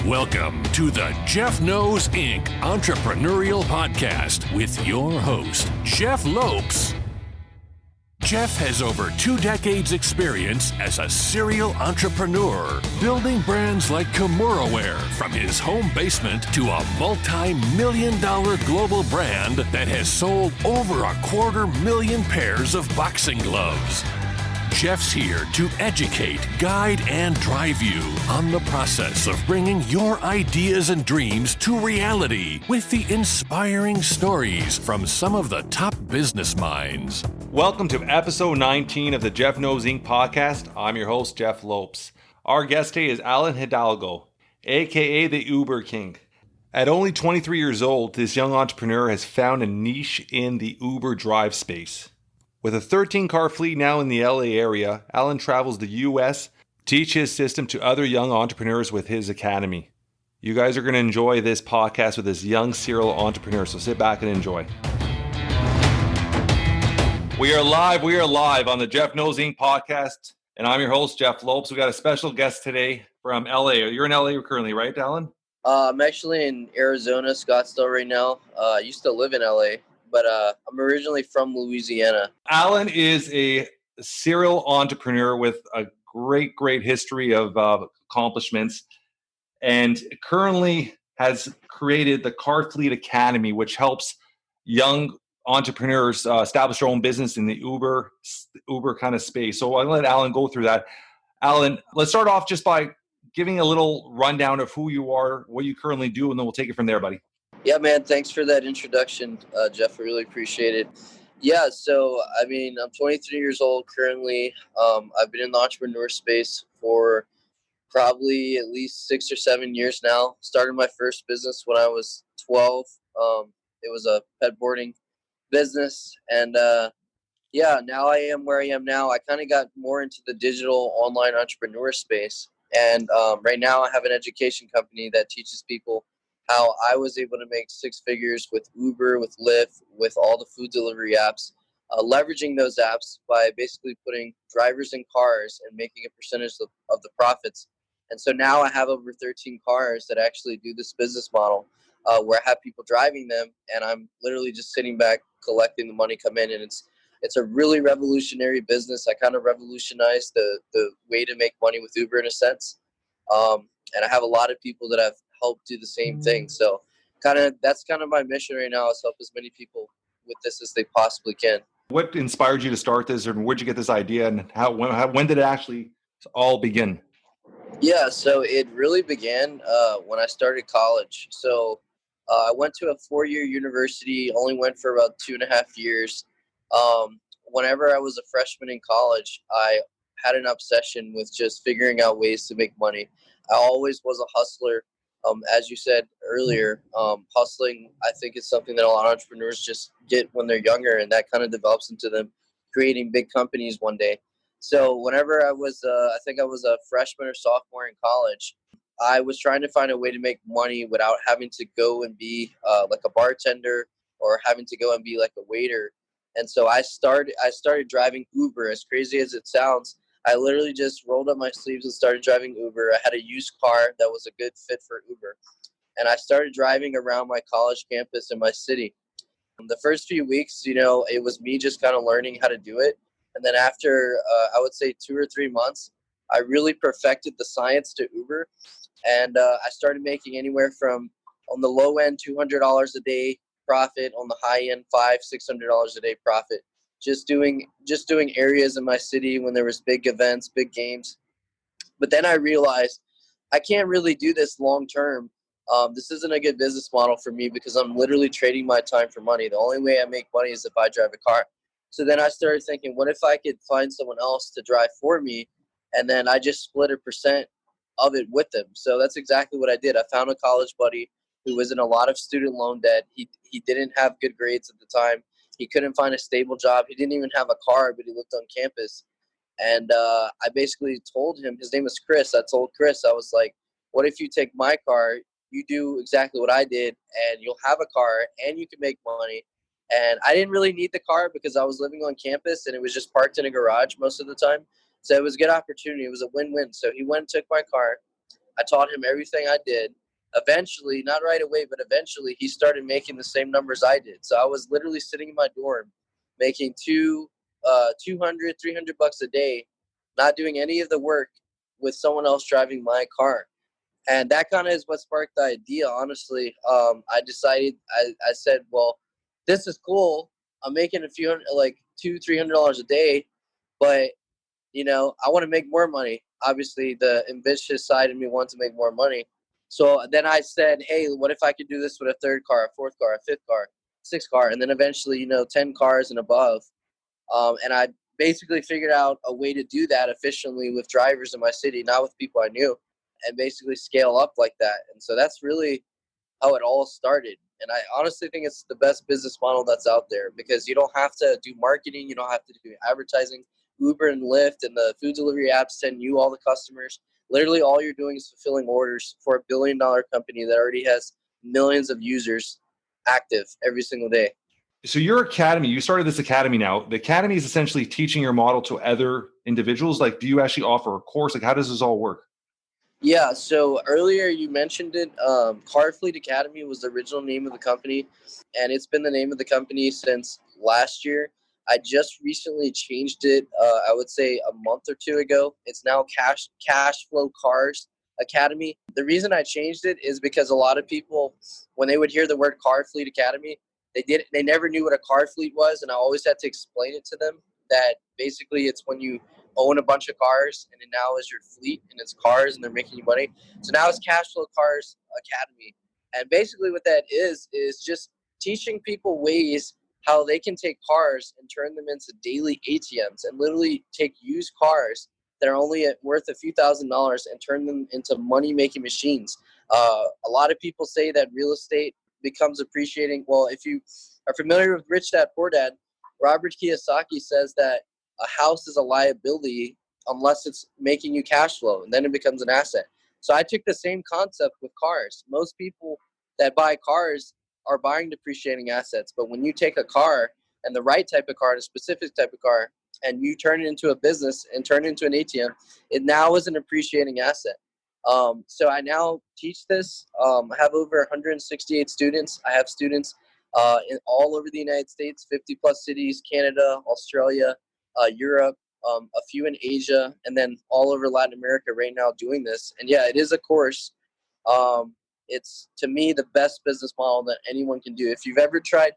Welcome to the Jeff Knows Inc. Entrepreneurial Podcast with your host, Jeff Lopes. Jeff has over 2 decades experience as a serial entrepreneur, building brands like Kimura from his home basement to a multi-million-dollar global brand that has sold over 250,000 pairs of boxing gloves. Jeff's here to educate, guide, and drive you on the process of bringing your ideas and dreams to reality with the inspiring stories from some of the top business minds. Welcome to episode 19 of the Jeff Knows Inc. podcast. I'm your host, Jeff Lopes. Our guest today is Alan Hidalgo, aka the Uber King. At only 23 years old, this young entrepreneur has found a niche in the Uber drive space. With a 13-car fleet now in the LA area, Alan travels the US, teach his system to other young entrepreneurs with his academy. You guys are going to enjoy this podcast with this young serial entrepreneur, so sit back and enjoy. We are live on the Jeff Knows Inc. podcast, and I'm your host, Jeff Lopes. We got a special guest today from LA. You're in LA currently, right, Alan? I'm actually in Arizona, Scottsdale right now. I used to live in LA. But I'm originally from Louisiana. Alan is a serial entrepreneur with a great history of accomplishments, and currently has created the Car Fleet Academy, which helps young entrepreneurs establish their own business in the Uber kind of space. So I'll let Alan go through that. Alan, let's start off just by giving a little rundown of who you are, what you currently do, and then we'll take it from there, buddy. Yeah, man, thanks for that introduction, Jeff. I really appreciate it. Yeah, so, I'm 23 years old currently. I've been in the entrepreneur space for probably at least 6 or 7 years now. Started my first business when I was 12. It was a pet boarding business. And, now I am where I am now. I kind of got more into the digital online entrepreneur space. And right now I have an education company that teaches people how I was able to make 6 figures with Uber, with Lyft, with all the food delivery apps, leveraging those apps by basically putting drivers in cars and making a percentage of the profits. And so now I have over 13 cars that actually do this business model where I have people driving them, and I'm literally just sitting back collecting the money come in. And it's a really revolutionary business. I kind of revolutionized the way to make money with Uber in a sense. And I have a lot of people that I've helped do the same thing. So that's kind of my mission right now, is help as many people with this as they possibly can. What inspired you to start this, or where'd you get this idea, and when did it actually all begin? Yeah, so it really began when I started college. So I went to a 4-year university, only went for about 2.5 years. Whenever I was a freshman in college, I had an obsession with just figuring out ways to make money. I always was a hustler. As you said earlier, hustling, I think, is something that a lot of entrepreneurs just get when they're younger, and that kind of develops into them creating big companies one day. So whenever I was, I think I was a freshman or sophomore in college, I was trying to find a way to make money without having to go and be like a bartender or having to go and be like a waiter. And so I started driving Uber. As crazy as it sounds, I literally just rolled up my sleeves and started driving Uber. I had a used car that was a good fit for Uber. And I started driving around my college campus in my city. The first few weeks, it was me just kind of learning how to do it. And then after, I would say 2 or 3 months, I really perfected the science to Uber. And I started making anywhere from, on the low end, $200 a day profit, on the high end, $500-$600 a day profit. Just doing areas in my city when there was big events, big games. But then I realized I can't really do this long term. This isn't a good business model for me because I'm literally trading my time for money. The only way I make money is if I drive a car. So then I started thinking, what if I could find someone else to drive for me, and then I just split a percent of it with them. So that's exactly what I did. I found a college buddy who was in a lot of student loan debt. He didn't have good grades at the time. He couldn't find a stable job. He didn't even have a car, but he lived on campus. And I basically told him, his name was Chris. I told Chris, I was like, what if you take my car, you do exactly what I did, and you'll have a car, and you can make money. And I didn't really need the car because I was living on campus, and it was just parked in a garage most of the time. So it was a good opportunity. It was a win-win. So he went and took my car. I taught him everything I did. Eventually, not right away, but eventually he started making the same numbers I did. So I was literally sitting in my dorm making 200, $300 a day, not doing any of the work with someone else driving my car. And that kind of is what sparked the idea, honestly. I decided, I said, well, this is cool. I'm making a few hundred, like $200-$300 a day, but I want to make more money. Obviously, the ambitious side of me wants to make more money. So then I said, hey, what if I could do this with a third car, a fourth car, a fifth car, sixth car, and then eventually, 10 cars and above. And I basically figured out a way to do that efficiently with drivers in my city, not with people I knew, and basically scale up like that. And so that's really how it all started. And I honestly think it's the best business model that's out there, because you don't have to do marketing. You don't have to do advertising. Uber and Lyft and the food delivery apps send you all the customers. Literally all you're doing is fulfilling orders for $1 billion company that already has millions of users active every single day. So your academy, you started this academy now. The academy is essentially teaching your model to other individuals. Like, do you actually offer a course? Like, how does this all work? Yeah, so earlier you mentioned it. Car Fleet Academy was the original name of the company, and it's been the name of the company since last year. I just recently changed it, I would say a month or two ago. It's now Cash Flow Cars Academy. The reason I changed it is because a lot of people, when they would hear the word Car Fleet Academy, they never knew what a car fleet was, and I always had to explain it to them that basically it's when you own a bunch of cars and it now is your fleet and it's cars and they're making you money. So now it's Cash Flow Cars Academy. And basically what that is just teaching people ways how they can take cars and turn them into daily ATMs, and literally take used cars that are only worth a few $1,000s and turn them into money-making machines. A lot of people say that real estate becomes appreciating. Well, if you are familiar with Rich Dad Poor Dad, Robert Kiyosaki says that a house is a liability unless it's making you cash flow, and then it becomes an asset. So I took the same concept with cars. Most people that buy cars are buying depreciating assets, but when you take a car, and the right type of car, and a specific type of car, and you turn it into a business and turn it into an ATM, it now is an appreciating asset. So I now teach this. I have over 168 students. I have students in all over the United States, 50 plus cities, Canada, Australia, Europe, a few in Asia, and then all over Latin America right now doing this. And yeah, it is a course. It's, to me, the best business model that anyone can do. If you've ever tried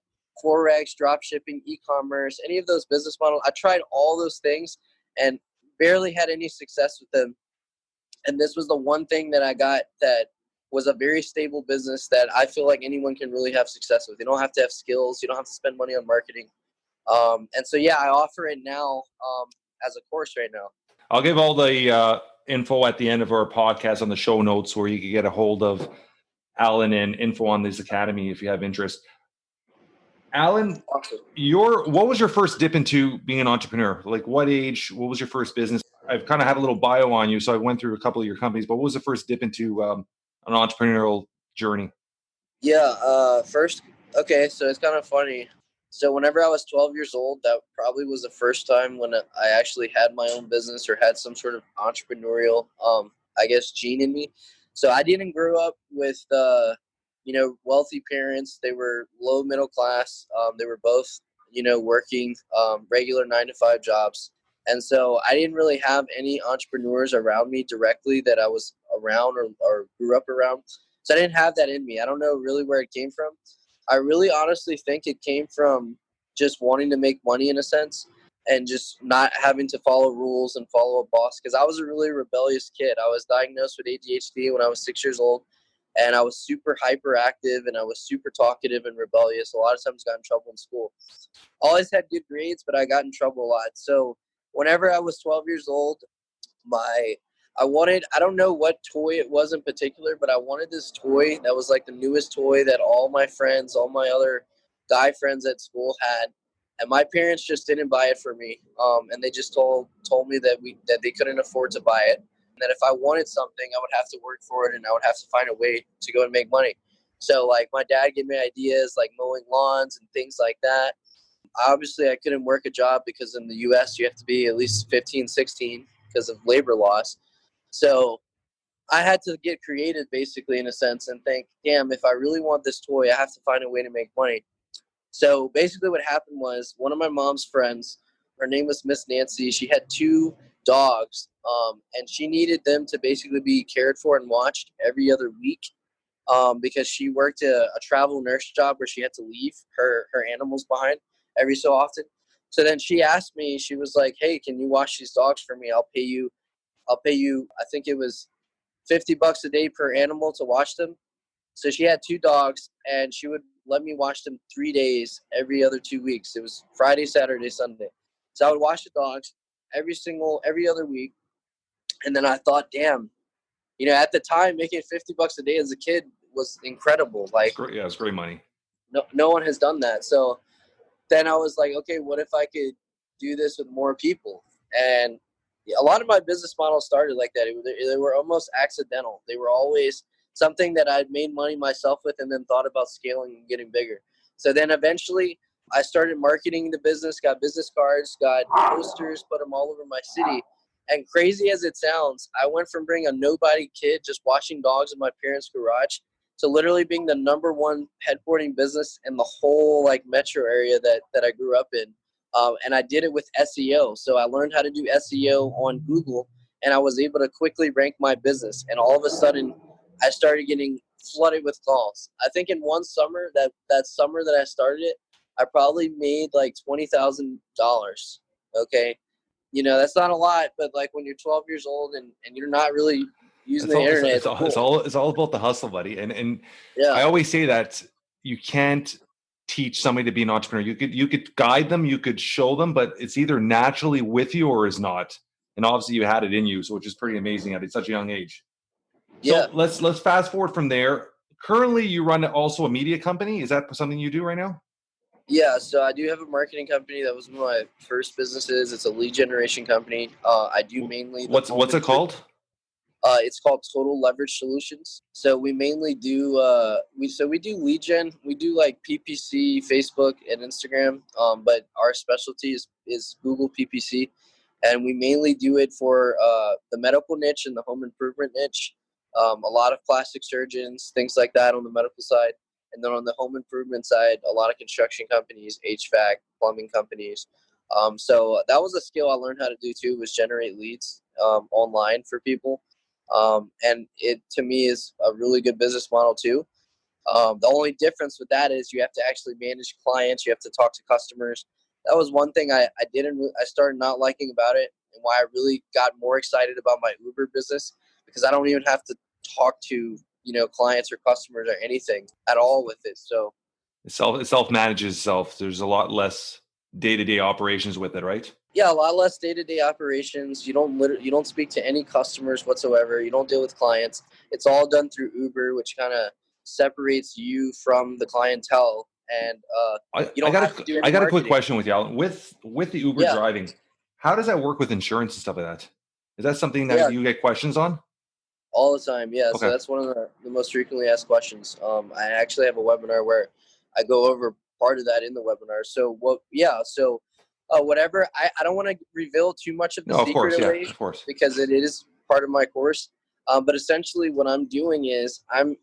Forex, drop shipping, e-commerce, any of those business models, I tried all those things and barely had any success with them. And this was the one thing that I got that was a very stable business that I feel like anyone can really have success with. You don't have to have skills. You don't have to spend money on marketing. And so, yeah, I offer it now as a course right now. I'll give all the info at the end of our podcast on the show notes, where you can get a hold of Alan and info on this academy if you have interest. Alan, Awesome. what was your first dip into being an entrepreneur? Like, what age? What was your first business? I've kind of had a little bio on you, so I went through a couple of your companies, but what was the first dip into an entrepreneurial journey? Yeah, okay, so it's kind of funny. So whenever I was 12 years old, that probably was the first time when I actually had my own business or had some sort of entrepreneurial, gene in me. So I didn't grow up with, wealthy parents. They were low middle class. They were both, working regular 9-to-5 jobs. And so I didn't really have any entrepreneurs around me directly that I was around or grew up around. So I didn't have that in me. I don't know really where it came from. I really honestly think it came from just wanting to make money in a sense, and just not having to follow rules and follow a boss, because I was a really rebellious kid. I was diagnosed with ADHD when I was 6 years old, and I was super hyperactive, and I was super talkative and rebellious. A lot of times got in trouble in school. Always had good grades, but I got in trouble a lot. So whenever I was 12 years old, I don't know what toy it was in particular, but I wanted this toy that was like the newest toy that all my friends, all my other guy friends at school had. And my parents just didn't buy it for me. And they just told me that they couldn't afford to buy it. And that if I wanted something, I would have to work for it, and I would have to find a way to go and make money. So like my dad gave me ideas like mowing lawns and things like that. Obviously I couldn't work a job because in the US you have to be at least 15, 16 because of labor laws. So I had to get creative basically in a sense and think, damn, if I really want this toy, I have to find a way to make money. So basically what happened was one of my mom's friends, her name was Miss Nancy. She had two dogs, and she needed them to basically be cared for and watched every other week, because she worked a travel nurse job where she had to leave her animals behind every so often. So then she asked me, she was like, hey, can you watch these dogs for me? I'll pay you, I think it was $50 a day per animal to watch them. So she had two dogs, and she would let me watch them 3 days every other 2 weeks. It was Friday, Saturday, Sunday. So I would watch the dogs every other week. And then I thought, damn, at the time, making $50 a day as a kid was incredible. Like, It's great. Yeah, it's great money. no one has done that. So then I was like, okay, what if I could do this with more people? And a lot of my business models started like that. They were almost accidental. They were always something that I'd made money myself with and then thought about scaling and getting bigger. So then eventually I started marketing the business, got business cards, got posters, put them all over my city. And crazy as it sounds, I went from being a nobody kid just watching dogs in my parents' garage to literally being the number one pet boarding business in the whole metro area that I grew up in. And I did it with SEO. So I learned how to do SEO on Google, and I was able to quickly rank my business. And all of a sudden, I started getting flooded with calls. I think in one summer, that summer that I started it, I probably made like $20,000. Okay. That's not a lot, but when you're 12 years old and you're not really using the internet, it's all about the hustle, buddy. And yeah. I always say that you can't teach somebody to be an entrepreneur. You could guide them, you could show them, but it's either naturally with you or is not. And obviously you had it in you, so which is pretty amazing at such a young age. Yeah. So let's fast forward from there. Currently, you run also a media company. Is that something you do right now? Yeah, so I do have a marketing company. That was one of my first businesses. It's a lead generation company. I do mainly what's it called? It's called Total Leverage Solutions. So we mainly do we do lead gen. We do PPC, Facebook, and Instagram. But our specialty is Google PPC, and we mainly do it for the medical niche and the home improvement niche. A lot of plastic surgeons, things like that on the medical side. And then on the home improvement side, a lot of construction companies, HVAC, plumbing companies. So that was a skill I learned how to do too, was generate leads online for people. And it, to me, is a really good business model too. The only difference with that is you have to actually manage clients. You have to talk to customers. That was one thing I started not liking about it, and why I really got more excited about my Uber business, because I don't even have to talk to clients or customers or anything at all with it. So it self manages itself. There's a lot less day-to-day operations with it, right? Yeah, a lot less day-to-day operations. You don't speak to any customers whatsoever. You don't deal with clients. It's all done through Uber, which kind of separates you from the clientele. And you don't have to do any I got a marketing. quick question with you, Alan. With the Uber driving, how does that work with insurance and stuff like that? Is that something that you get questions on? All the time, yeah. Okay. So that's one of the most frequently asked questions. I actually have a webinar where I go over part of that in the webinar. So whatever. I don't want to reveal too much of the secret away, of course, because it is part of my course. But essentially, what I'm doing is I'm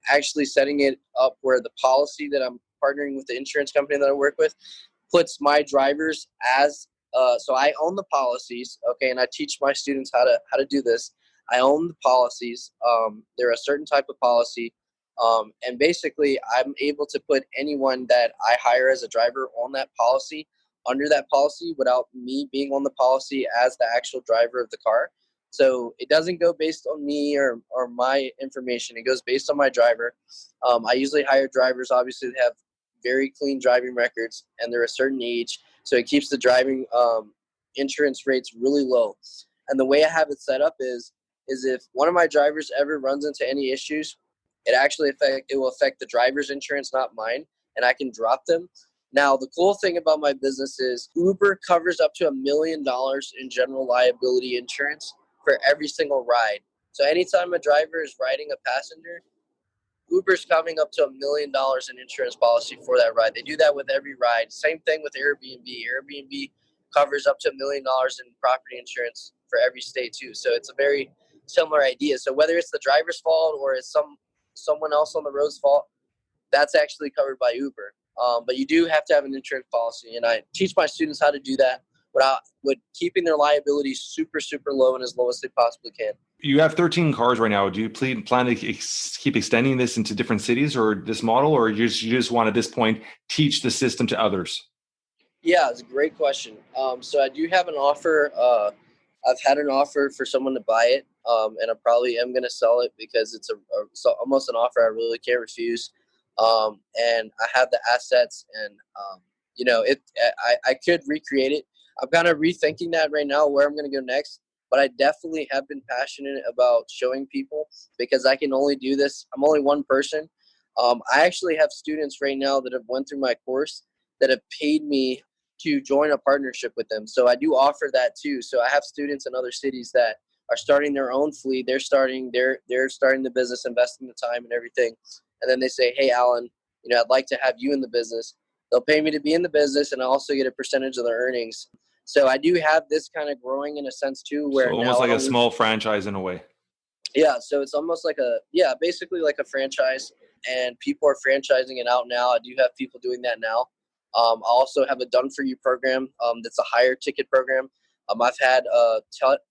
actually setting it up where the policy that I'm partnering with the insurance company that I work with puts my drivers as so I own the policies, okay, and I teach my students how to do this. I own the policies. They're a certain type of policy. And basically, I'm able to put anyone that I hire as a driver on that policy, under that policy, without me being on the policy as the actual driver of the car. So it doesn't go based on me or my information. It goes based on my driver. I usually hire drivers, obviously, that have very clean driving records, and they're a certain age. So it keeps the driving insurance rates really low. And the way I have it set up is if one of my drivers ever runs into any issues, it will affect the driver's insurance, not mine, and I can drop them. Now, the cool thing about my business is Uber covers up to $1 million in general liability insurance for every single ride. So anytime a driver is riding a passenger, Uber's coming up to $1 million in insurance policy for that ride. They do that with every ride. Same thing with Airbnb. Airbnb covers up to $1 million in property insurance for every state too. So it's a very similar ideas. So whether it's the driver's fault or it's someone else on the road's fault, that's actually covered by Uber. But you do have to have an insurance policy, and I teach my students how to do that with keeping their liability super, super low and as low as they possibly can. You have 13 cars right now. Do you plan to keep extending this into different cities or this model, or you just want at this point teach the system to others? Yeah, it's a great question. So I do have an offer. I've had an offer for someone to buy it, and I probably am going to sell it because it's almost an offer I really can't refuse. And I have the assets, and I could recreate it. I'm kind of rethinking that right now, where I'm going to go next. But I definitely have been passionate about showing people, because I can only do this. I'm only one person. I actually have students right now that have went through my course that have paid me to join a partnership with them. So I do offer that too. So I have students in other cities that are starting their own fleet. They're starting the business, investing the time and everything. And then they say, hey, Alan, I'd like to have you in the business. They'll pay me to be in the business, and I also get a percentage of their earnings. So I do have this kind of growing in a sense too, where so almost like a small franchise in a way. Yeah. So it's almost like basically like a franchise, and people are franchising it out now. I do have people doing that now. I also have a done for you program. That's a higher ticket program. I've had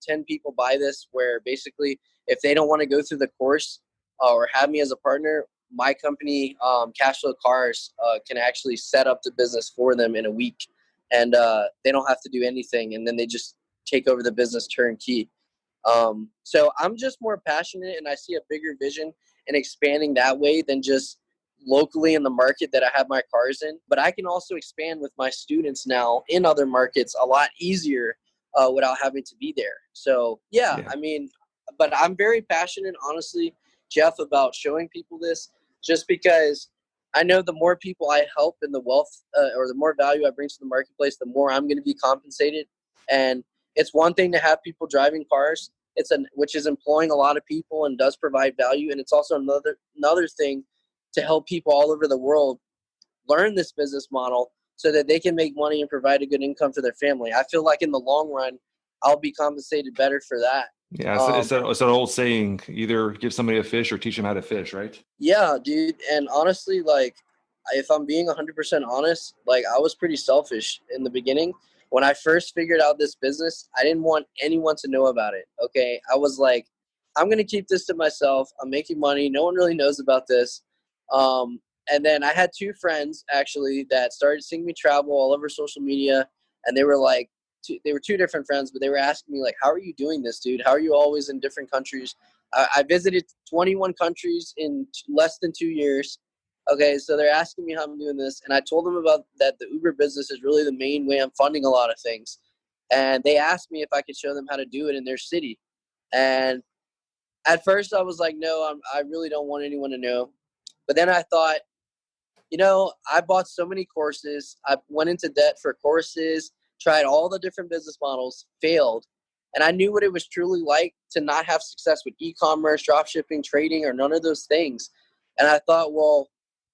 10 people buy this, where basically if they don't want to go through the course or have me as a partner, my company, Cashflow Cars, can actually set up the business for them in a week. And they don't have to do anything, and then they just take over the business turnkey. So I'm just more passionate, and I see a bigger vision in expanding that way than just locally in the market that I have my cars in. But I can also expand with my students now in other markets a lot easier without having to be there. So, yeah. I mean, but I'm very passionate, honestly, Jeff, about showing people this, just because I know the more people I help in the wealth or the more value I bring to the marketplace, the more I'm going to be compensated. And it's one thing to have people driving cars, which is employing a lot of people and does provide value. And it's also another thing to help people all over the world learn this business model so that they can make money and provide a good income for their family. I feel like in the long run, I'll be compensated better for that. Yeah, it's an old saying, either give somebody a fish or teach them how to fish, right? Yeah, dude. And honestly, like, if I'm being 100% honest, like, I was pretty selfish in the beginning. When I first figured out this business, I didn't want anyone to know about it, okay? I was like, I'm going to keep this to myself. I'm making money. No one really knows about this. And then I had two friends, actually, that started seeing me travel all over social media, and they were like, they were two different friends, but they were asking me, like, how are you doing this, dude? How are you always in different countries? I visited 21 countries in less than 2 years. Okay, so they're asking me how I'm doing this, and I told them about that the Uber business is really the main way I'm funding a lot of things. And they asked me if I could show them how to do it in their city. And at first I was like, no, I really don't want anyone to know. But then I thought, I bought so many courses. I went into debt for courses, tried all the different business models, failed. And I knew what it was truly like to not have success with e-commerce, dropshipping, trading, or none of those things. And I thought, well,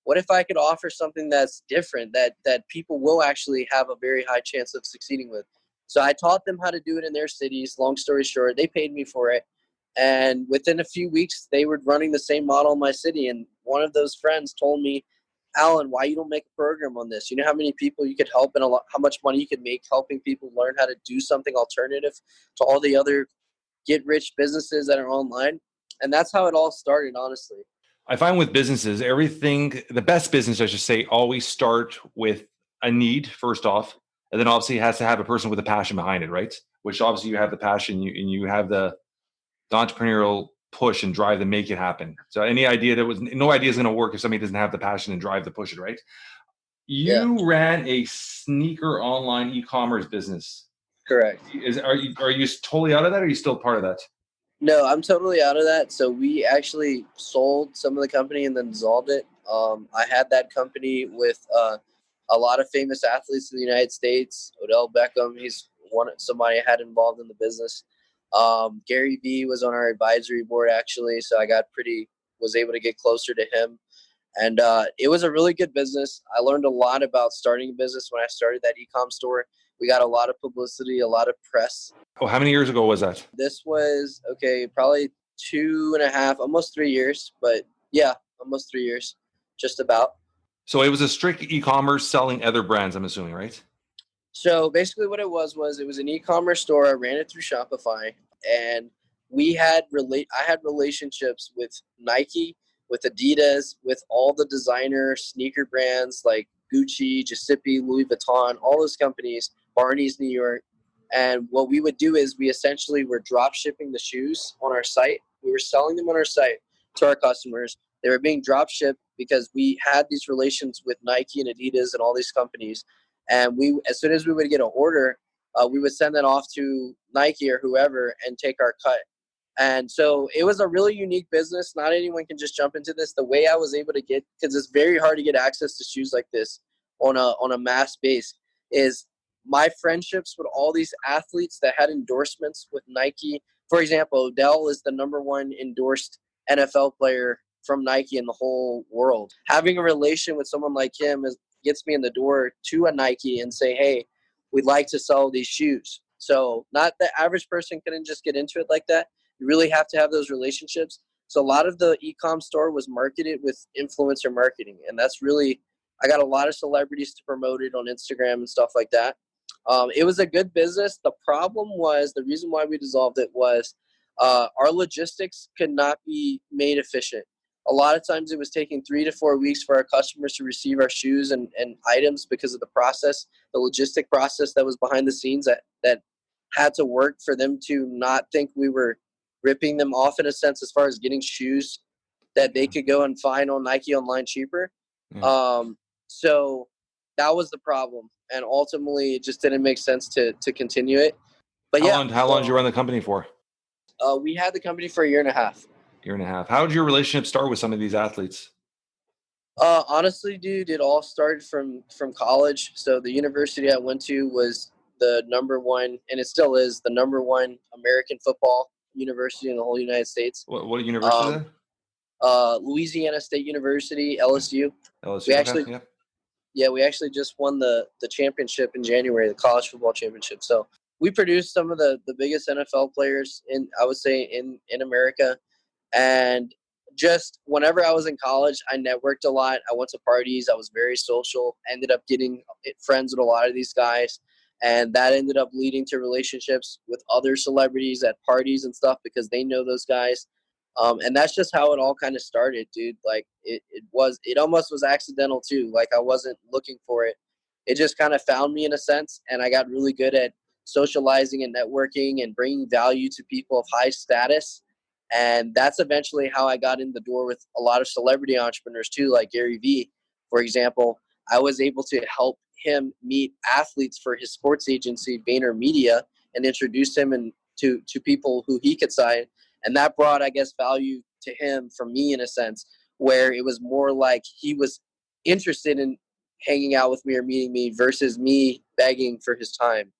what if I could offer something that's different, that people will actually have a very high chance of succeeding with? So I taught them how to do it in their cities. Long story short, they paid me for it. And within a few weeks, they were running the same model in my city. And one of those friends told me, Alan, why you don't make a program on this? You know how many people you could help and how much money you could make helping people learn how to do something alternative to all the other get-rich businesses that are online? And that's how it all started, honestly. I find with businesses, the best business, I should say, always start with a need, first off, and then obviously it has to have a person with a passion behind it, right? Which obviously you have the passion and you have the entrepreneurial push and drive to make it happen. So no idea is going to work if somebody doesn't have the passion and drive to push it, right? You ran a sneaker online e-commerce business. Correct. Are you totally out of that, or are you still part of that? No, I'm totally out of that. So we actually sold some of the company and then dissolved it. I had that company with a lot of famous athletes in the United States. Odell Beckham, he's somebody I had involved in the business. Gary Vee was on our advisory board, actually, so I was able to get closer to him. And it was a really good business. I learned a lot about starting a business when I started that e-com store, We got a lot of publicity, a lot of press. Oh, how many years ago was that? This was, probably 2.5, almost 3 years. But yeah, almost 3 years, just about. So it was a strict e-commerce selling other brands, I'm assuming, right? So basically what it was it was an e-commerce store. I ran it through Shopify, and I had relationships with Nike, with Adidas, with all the designer sneaker brands like Gucci, Giuseppe, Louis Vuitton, all those companies, Barney's New York. And what we would do is we essentially were drop shipping the shoes on our site. We were selling them on our site to our customers. They were being drop shipped because we had these relations with Nike and Adidas and all these companies. And as soon as we would get an order, we would send that off to Nike or whoever and take our cut. And so it was a really unique business. Not anyone can just jump into this. The way I was able to get, because it's very hard to get access to shoes like this on a mass base, is my friendships with all these athletes that had endorsements with Nike. For example, Odell is the #1 endorsed NFL player from Nike in the whole world. Having a relation with someone like him gets me in the door to a Nike and say, hey, we'd like to sell these shoes. So not the average person couldn't just get into it like that. You really have to have those relationships. So a lot of the e-com store was marketed with influencer marketing. And that's really, I got a lot of celebrities to promote it on Instagram and stuff like that. It was a good business. The problem was, the reason why we dissolved it was our logistics could not be made efficient. A lot of times it was taking 3 to 4 weeks for our customers to receive our shoes and items because of the process, the logistic process that was behind the scenes that had to work for them to not think we were ripping them off in a sense, as far as getting shoes that they could go and find on Nike online cheaper. So that was the problem. And ultimately it just didn't make sense to continue it. But how long did you run the company for? We had the company for 1.5 years. Year and a half. How did your relationship start with some of these athletes? Honestly, dude, it all started from college. So the university I went to was the #1, and it still is the #1 American football university in the whole United States. What university is that? Louisiana State University, LSU. LSU. We actually just won the championship in January, the college football championship. So we produced some of the biggest NFL players in America. And just whenever I was in college, I networked a lot. I went to parties. I was very social. Ended up getting friends with a lot of these guys. And that ended up leading to relationships with other celebrities at parties and stuff because they know those guys. And that's just how it all kind of started, dude. Like it almost was accidental too. Like I wasn't looking for it. It just kind of found me in a sense. And I got really good at socializing and networking and bringing value to people of high status. And that's eventually how I got in the door with a lot of celebrity entrepreneurs too, like Gary Vee, for example. I was able to help him meet athletes for his sports agency, VaynerMedia, and introduce him to people who he could sign. And that brought, I guess, value to him from me in a sense, where it was more like he was interested in hanging out with me or meeting me versus me begging for his time.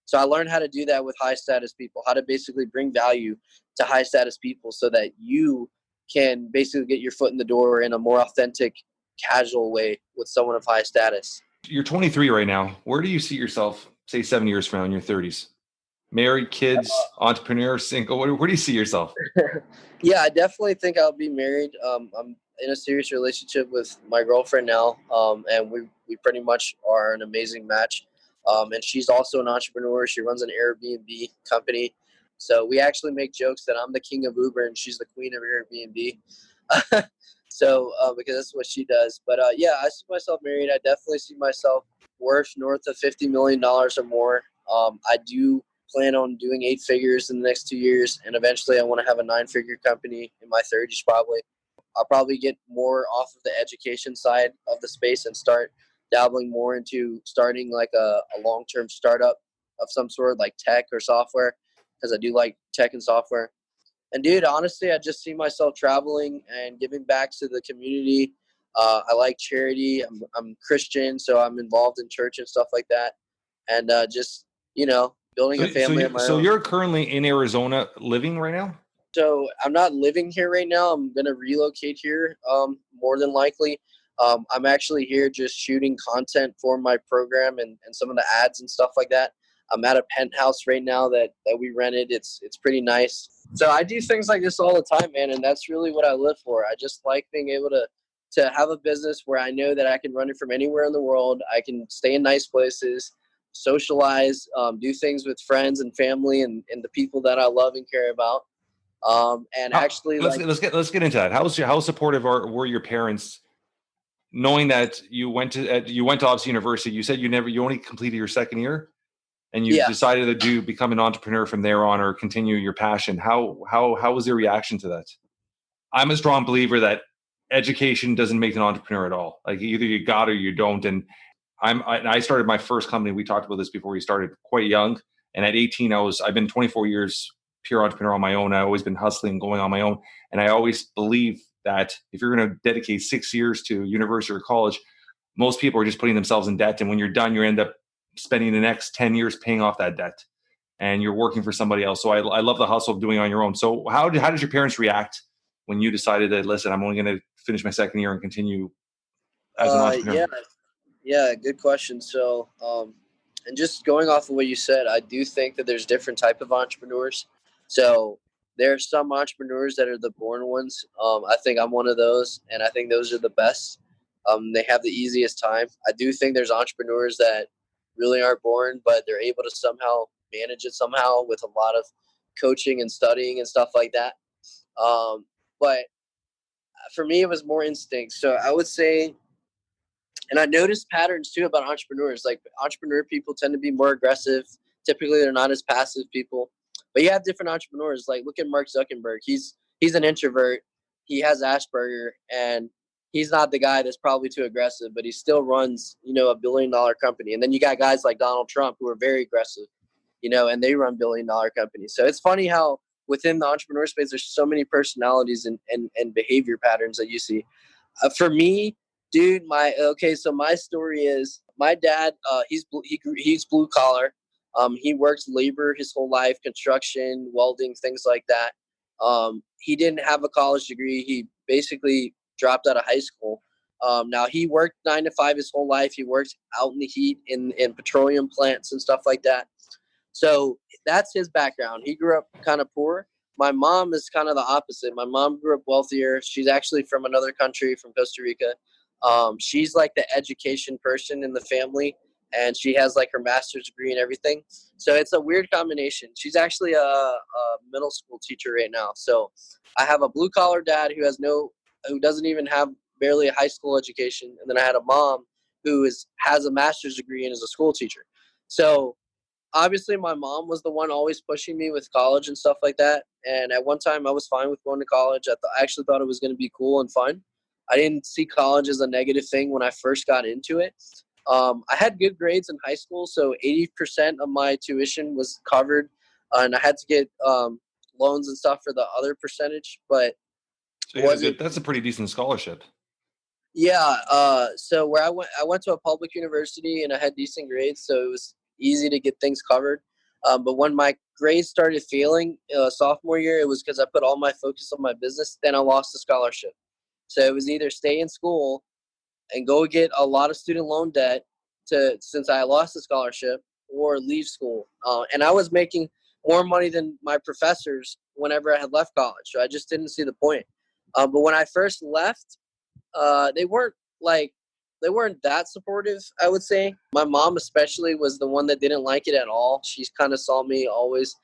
So I learned how to do that with high status people, how to basically bring value to high status people so that you can basically get your foot in the door in a more authentic, casual way with someone of high status. You're 23 right now. Where do you see yourself, say 7 years from now in your 30s? Married, kids, entrepreneur, single? Where do you see yourself? Yeah, I definitely think I'll be married. I'm in a serious relationship with my girlfriend now, and we pretty much are an amazing match. And she's also an entrepreneur. She runs an Airbnb company. So we actually make jokes that I'm the king of Uber and she's the queen of Airbnb. So because that's what she does. But yeah, I see myself married. I definitely see myself worth north of $50 million or more. I do plan on doing 8 figures in the next 2 years. And eventually I want to have a 9-figure company in my 30s probably. I'll probably get more off of the education side of the space and start dabbling more into starting like a long-term startup of some sort, like tech or software, because I do like tech and software. And dude, honestly, I just see myself traveling and giving back to the community. I like charity. I'm Christian, so I'm involved in church and stuff like that. And just, building a family of my own. So you're currently in Arizona living right now? So I'm not living here right now. I'm going to relocate here more than likely. I'm actually here just shooting content for my program and some of the ads and stuff like that. I'm at a penthouse right now that we rented. It's pretty nice. So I do things like this all the time, man, and that's really what I live for. I just like being able to have a business where I know that I can run it from anywhere in the world. I can stay in nice places, socialize, do things with friends and family and the people that I love and care about. And actually, let's get into that. How supportive were your parents, knowing that you went to obviously university? You said you only completed your second year, and you decided to become an entrepreneur from there on, or continue your passion. How was their reaction to that? I'm a strong believer that education doesn't make an entrepreneur at all. Like, either you got or you don't. And I started my first company. We talked about this before we started, quite young. And at 18, I've been 24 years pure entrepreneur on my own. I've always been hustling, going on my own. And I always believe that if you're going to dedicate 6 years to university or college, most people are just putting themselves in debt. And when you're done, you end up spending the next 10 years paying off that debt, and you're working for somebody else. So I love the hustle of doing it on your own. So how did your parents react when you decided that, listen, I'm only going to finish my second year and continue as an entrepreneur? Yeah, good question. So, and just going off of what you said, I do think that there's different type of entrepreneurs. So there are some entrepreneurs that are the born ones. I think I'm one of those, and I think those are the best. They have the easiest time. I do think there's entrepreneurs that really aren't born, but they're able to somehow manage it somehow with a lot of coaching and studying and stuff like that. But for me, it was more instinct. So I would say, and I noticed patterns too about entrepreneurs. Like, entrepreneur people tend to be more aggressive. Typically, they're not as passive people. But you have different entrepreneurs. Like, look at Mark Zuckerberg. He's an introvert. He has Asperger, and he's not the guy that's probably too aggressive, but he still runs, $1 billion company. And then you got guys like Donald Trump who are very aggressive, and they run $1 billion companies. So it's funny how within the entrepreneur space, there's so many personalities and behavior patterns that you see. For me, dude, so my story is my dad, he's blue collar. He worked labor his whole life, construction, welding, things like that. He didn't have a college degree. He basically dropped out of high school. Now he worked 9 to 5 his whole life. He worked out in the heat in petroleum plants and stuff like that. So that's his background. He grew up kind of poor. My mom is kind of the opposite. My mom grew up wealthier. She's actually from another country, from Costa Rica. She's like the education person in the family, and she has like her master's degree and everything. So it's a weird combination. She's actually a middle school teacher right now. So I have a blue collar dad who doesn't even have barely a high school education. And then I had a mom who has a master's degree and is a school teacher. So obviously my mom was the one always pushing me with college and stuff like that. And at one time I was fine with going to college. I actually thought it was going to be cool and fun. I didn't see college as a negative thing when I first got into it. I had good grades in high school, so 80% of my tuition was covered, and I had to get loans and stuff for the other percentage. But that's a pretty decent scholarship. Yeah. So where I went to a public university, and I had decent grades, so it was easy to get things covered. But when my grades started failing sophomore year, it was because I put all my focus on my business. Then I lost the scholarship. So it was either stay in school and go get a lot of student loan debt since I lost the scholarship, or leave school. And I was making more money than my professors whenever I had left college. So I just didn't see the point. But when I first left, they weren't that supportive, I would say. My mom especially was the one that didn't like it at all. She kind of saw me always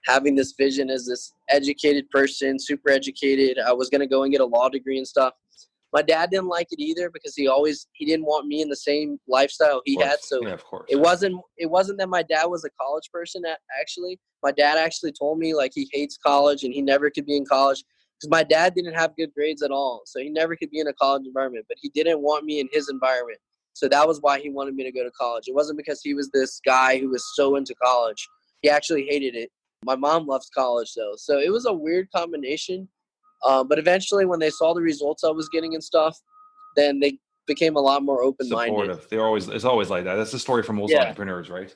having this vision as this educated person, super educated. I was going to go and get a law degree and stuff. My dad didn't like it either because he didn't want me in the same lifestyle he had. So yeah, of course. It wasn't that my dad was a college person. Actually, my dad actually told me like he hates college and he never could be in college because my dad didn't have good grades at all. So he never could be in a college environment, but he didn't want me in his environment. So that was why he wanted me to go to college. It wasn't because he was this guy who was so into college. He actually hated it. My mom loves college though. So it was a weird combination. But eventually when they saw the results I was getting and stuff, then they became a lot more open-minded. Supportive. It's always like that. That's the story for most entrepreneurs, right?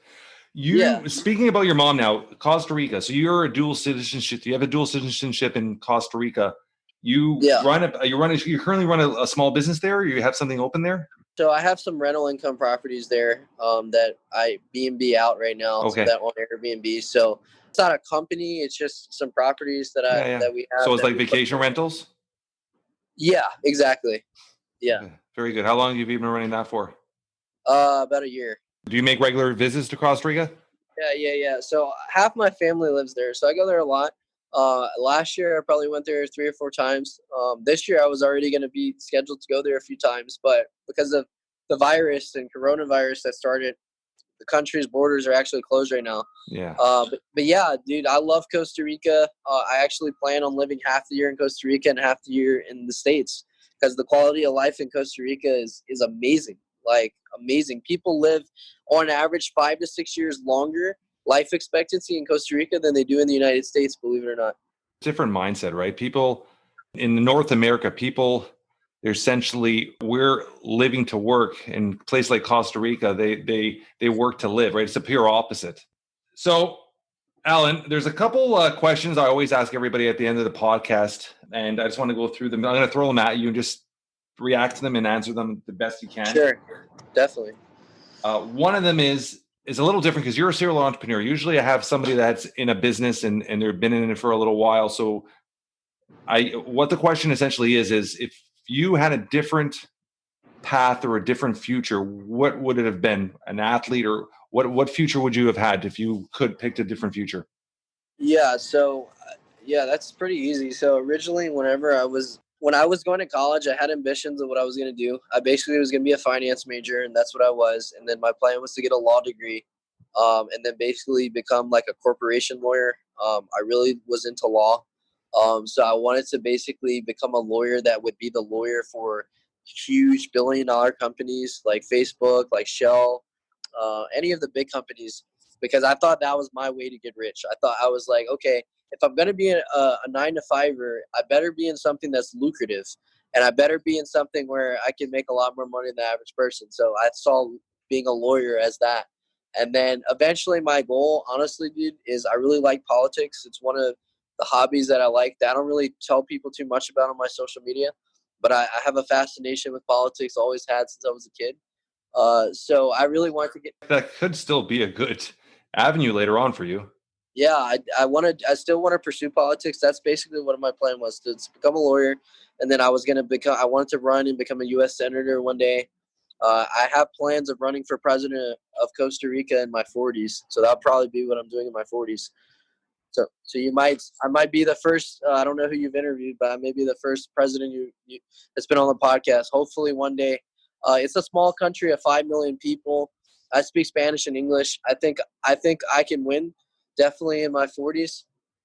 Speaking about your mom now, Costa Rica. So you're a dual citizenship. You have a dual citizenship in Costa Rica. You Yeah. you currently run a small business there? Or you have something open there? So I have some rental income properties there that I B&B out right now Okay. that on Airbnb. So it's not a company; it's just some properties that Yeah. that we have. So it's that like we vacation rentals? Yeah, exactly. Yeah. Okay. Very good. How long have you been running that for? About a year. Do you make regular visits to Costa Rica? Yeah. So half my family lives there, so I go there a lot. Last year I probably went there 3 or 4 times. This year I was already going to be scheduled to go there a few times, but because of the virus and coronavirus that started, the country's borders are actually closed right now. Yeah. But yeah, dude, I love Costa Rica. I actually plan on living half the year in Costa Rica and half the year in the States because the quality of life in Costa Rica is amazing. Like amazing. People live on average 5 to 6 years longer life expectancy in Costa Rica than they do in the United States, believe it or not. Different mindset, right? People in North America, they're essentially, we're living to work. In a place like Costa Rica, they work to live, right? It's the pure opposite. So, Alan, there's a couple questions I always ask everybody at the end of the podcast, and I just want to go through them. I'm going to throw them at you and just react to them and answer them the best you can. Sure, definitely. One of them is a little different because you're a serial entrepreneur. Usually I have somebody that's in a business and they've been in it for a little while. So what the question essentially is if you had a different path or a different future, what would it have been? An athlete, or what future would you have had if you could pick a different future? Yeah, so that's pretty easy. So originally when I was going to college, I had ambitions of what I was going to do. I basically was going to be a finance major, and that's what I was. And then my plan was to get a law degree, and then basically become like a corporation lawyer. I really was into law. So I wanted to basically become a lawyer that would be the lawyer for huge billion-dollar companies like Facebook, like Shell, any of the big companies, because I thought that was my way to get rich. I was like, okay, if I'm going to be a 9 to 5er, I better be in something that's lucrative, and I better be in something where I can make a lot more money than the average person. So I saw being a lawyer as that. And then eventually my goal, honestly, dude, is I really like politics. It's one of the hobbies that I like that I don't really tell people too much about on my social media, but I have a fascination with politics, always had since I was a kid. So I really want to get. That could still be a good avenue later on for you. Yeah, I still want to pursue politics. That's basically what my plan was, to become a lawyer, and then I wanted to run and become a U.S. senator one day. I have plans of running for president of Costa Rica in my 40s, so that'll probably be what I'm doing in my 40s. So I might be the first. I don't know who you've interviewed, but I may be the first president you that's been on the podcast. Hopefully one day. It's a small country of 5 million people. I speak Spanish and English. I think I can win, definitely in my 40s.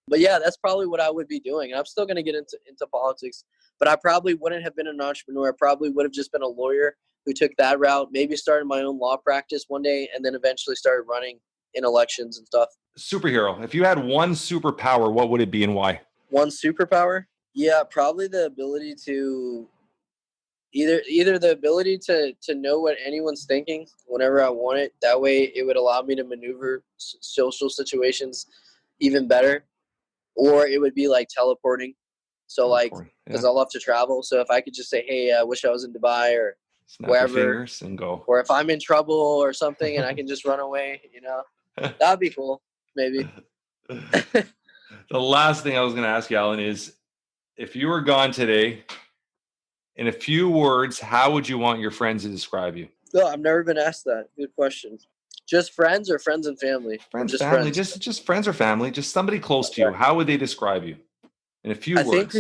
But yeah, that's probably what I would be doing. And I'm still going to get into politics, but I probably wouldn't have been an entrepreneur. I probably would have just been a lawyer who took that route, maybe started my own law practice one day, and then eventually started running in elections and stuff. Superhero. If you had one superpower, what would it be and why? One superpower? Yeah, probably the ability to either the ability to know what anyone's thinking whenever I want it. That way it would allow me to maneuver social situations even better. Or it would be like teleporting. So like, because I love to travel. So if I could just say, hey, I wish I was in Dubai or snap wherever, your fingers and go. Or if I'm in trouble or something and I can just run away, that'd be cool. Maybe. The last thing I was going to ask you, Alan, is if you were gone today, in a few words, how would you want your friends to describe you? No, I've never been asked that. Good question. Just friends or friends and family? Friends, family, friends? Just friends or family, just somebody close to you. How would they describe you in a few words?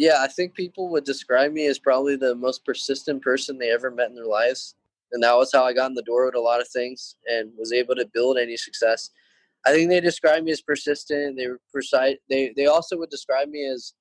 I think people would describe me as probably the most persistent person they ever met in their lives. And that was how I got in the door with a lot of things and was able to build any success. I think they describe me as persistent. They were precise. They also would describe me as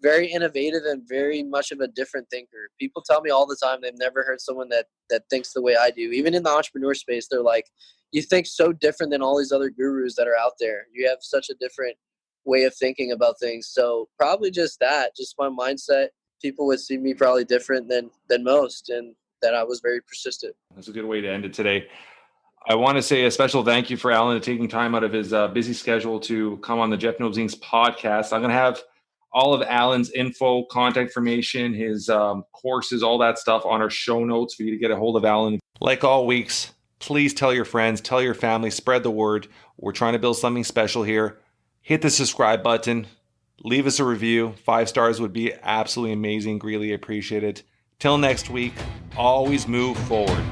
very innovative and very much of a different thinker. People tell me all the time they've never heard someone that thinks the way I do. Even in the entrepreneur space, they're like, you think so different than all these other gurus that are out there. You have such a different way of thinking about things. So probably just that, just my mindset. People would see me probably different than most, and that I was very persistent. That's a good way to end it today. I want to say a special thank you for Alan taking time out of his busy schedule to come on the Jeff Knows Inc.'s podcast. I'm going to have all of Alan's info, contact information, his courses, all that stuff on our show notes for you to get a hold of Alan. Like all weeks, please tell your friends, tell your family, spread the word. We're trying to build something special here. Hit the subscribe button. Leave us a review. 5 stars would be absolutely amazing. Greatly appreciate it. Till next week, always move forward.